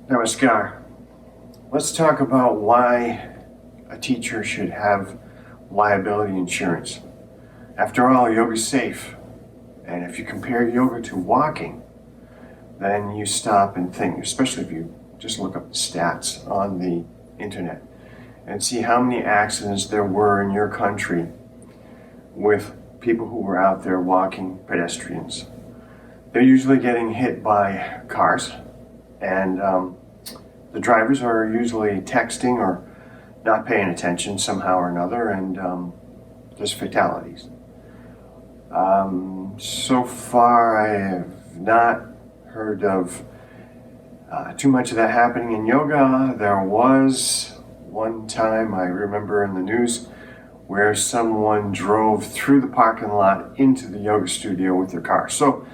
Namaskar. Let's talk about why a teacher should have liability insurance. After all, yoga's safe. And if you compare yoga to walking, then you stop and think, especially if you just look up the stats on the internet and see how many accidents there were in your country with people who were out there walking, pedestrians. They're usually getting hit by cars, and the drivers are usually texting or not paying attention somehow or another, and there's fatalities. So far, I have not heard of too much of that happening in yoga. There was one time I remember in the news where someone drove through the parking lot into the yoga studio with their car. So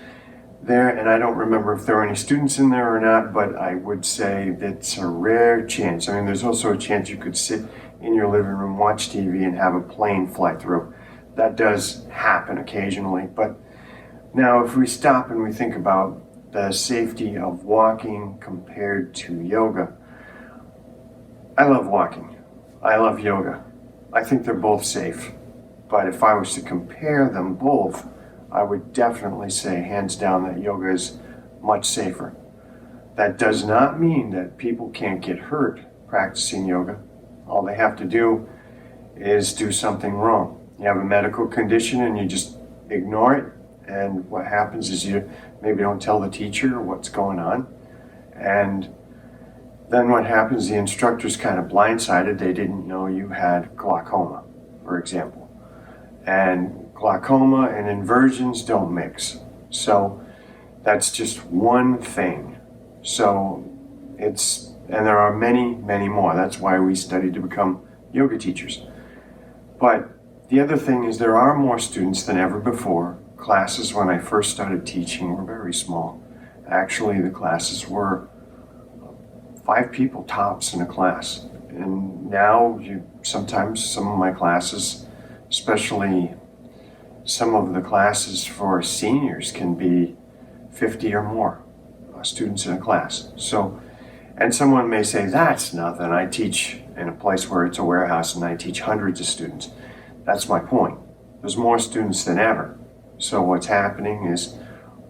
there, and I don't remember if there were any students in there or not, but I would say that's a rare chance. I mean, there's also a chance you could sit in your living room, watch TV, and have a plane fly through. That does happen occasionally. But now if we stop and we think about the safety of walking compared to yoga, I love walking. I love yoga. I think they're both safe. But if I was to compare them both, I would definitely say hands down that yoga is much safer. That does not mean that people can't get hurt practicing yoga. All they have to do is do something wrong. You have a medical condition and you just ignore it, and what happens is you maybe don't tell the teacher what's going on, and then what happens, the instructor's kind of blindsided. They didn't know you had glaucoma, for example. And glaucoma and inversions don't mix. So that's just one thing. So and there are many, many more. That's why we study to become yoga teachers. But the other thing is there are more students than ever before. Classes when I first started teaching were very small. Actually, the classes were 5 people tops in a class. And now sometimes some of my classes, especially some of the classes for seniors, can be 50 or more students in a class. So, and someone may say, that's nothing. I teach in a place where it's a warehouse and I teach hundreds of students. That's my point. There's more students than ever. So what's happening is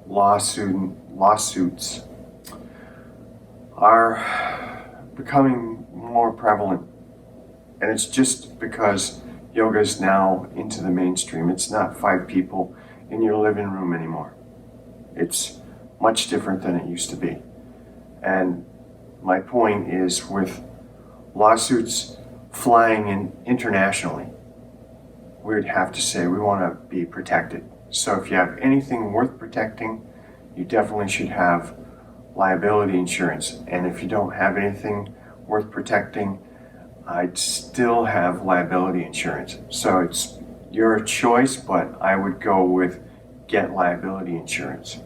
lawsuits are becoming more prevalent. And it's just because yoga is now into the mainstream. It's not 5 people in your living room anymore. It's much different than it used to be. And my point is, with lawsuits flying in internationally, we'd have to say we want to be protected. So if you have anything worth protecting, you definitely should have liability insurance. And if you don't have anything worth protecting, I'd still have liability insurance. So it's your choice, but I would go with get liability insurance.